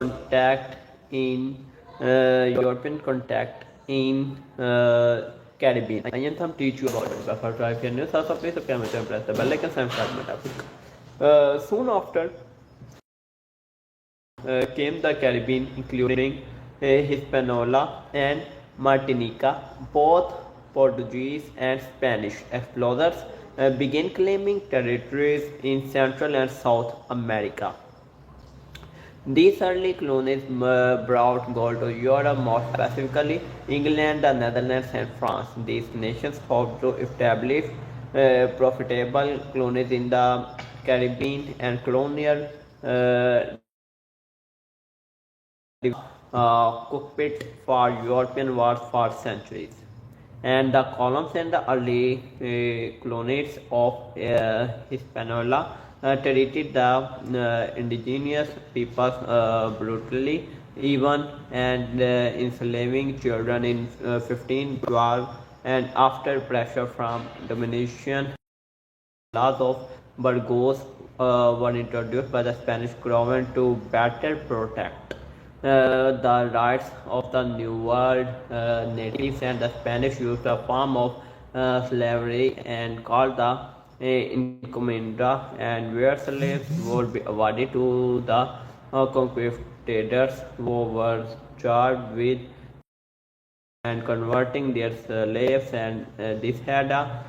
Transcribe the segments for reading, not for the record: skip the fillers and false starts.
contact in European contact in Caribbean. I am to teach you about it. Before drive your news, also please subscribe and press the bell icon and start my topic. Soon after came the Caribbean, including Hispaniola and Martinica. Both Portuguese and Spanish explorers began claiming territories in Central and South America. These early colonies brought gold to Europe, more specifically England, the Netherlands, and France. These nations hoped to establish profitable colonies in the Caribbean and colonial cockpit for European wars for centuries. And the columns and the early colonies of Hispaniola treated the indigenous peoples brutally, even and enslaving children in 1512. And after pressure from domination, laws of Burgos were introduced by the Spanish government to better protect the rights of the New World natives, and the Spanish used a form of slavery and called the encomienda, and where slaves would be awarded to the conquistadors who were charged with and converting their slaves, and this had a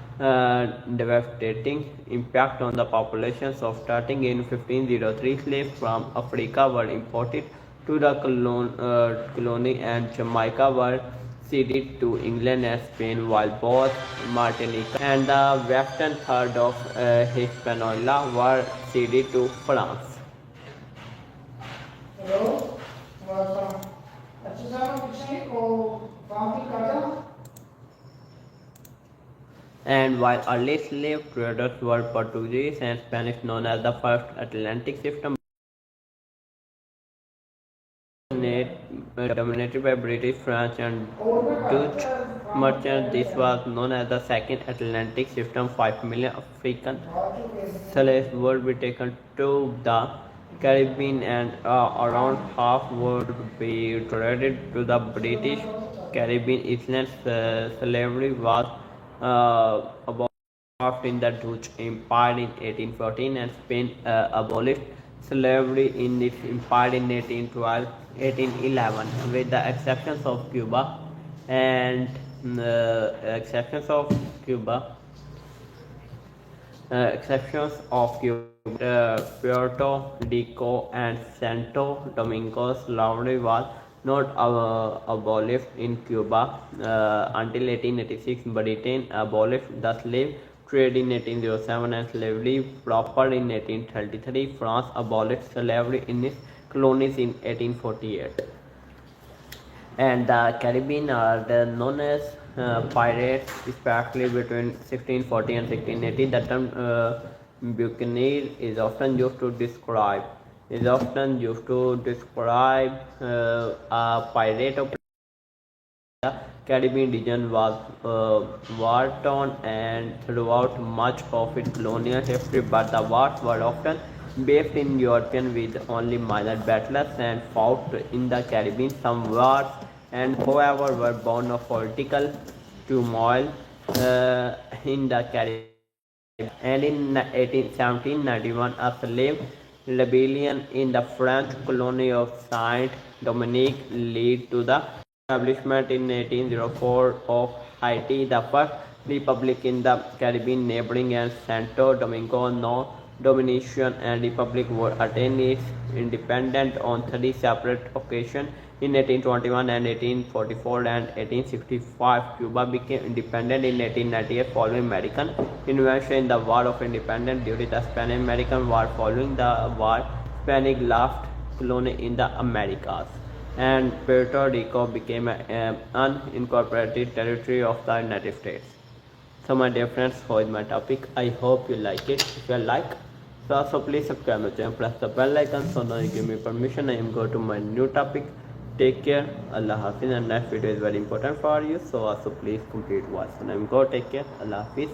devastating impact on the populations. Of starting in 1503, slaves from Africa were imported to the colony, and Jamaica were ceded to England and Spain, while both Martinica and the western third of Hispaniola were ceded to France. Hello? And while early slave traders were Portuguese and Spanish, known as the first Atlantic system, dominated by British, French, and Dutch merchants, this was known as the Second Atlantic System. 5 million African slaves would be taken to the Caribbean, and around half would be traded to the British Caribbean islands. Slavery was abolished in the Dutch Empire in 1814, and Spain abolished slavery in its empire in 1812, 1811, with the exceptions of Cuba and Puerto Rico and Santo Domingo. Slavery was not abolished in Cuba until 1886. Britain abolished the slave trade in 1807 and slavery proper in 1833. France abolished slavery in its colonies in 1848. And the Caribbean are known as pirates, especially between 1640 and 1680. The term buccaneer is often used to describe a pirate of the Caribbean region was war-torn and throughout much of its colonial history, but the wars were often based in European with only minor battles and fought in the Caribbean. Some wars, and however, were born of political turmoil in the Caribbean. And in 1791, a slave rebellion in the French colony of Saint Dominique led to the establishment in 1804 of Haiti, the first republic in the Caribbean neighboring, and Santo Domingo. No Dominican and Republic were attained its independence on 3 separate occasions in 1821 and 1844 and 1865. Cuba became independent in 1898 following American intervention in the War of Independence. During the Spanish-American War following the war, Spanish left colony in the Americas, and Puerto Rico became an unincorporated territory of the United States. So my dear friends, how is my topic? I hope you like it. If you like, so also please subscribe my channel, press the bell icon so now you give me permission. I am going to my new topic. Take care. Allah Hafiz. And next video is very important for you, so also please complete watch. And I am going to take care. Allah Hafiz.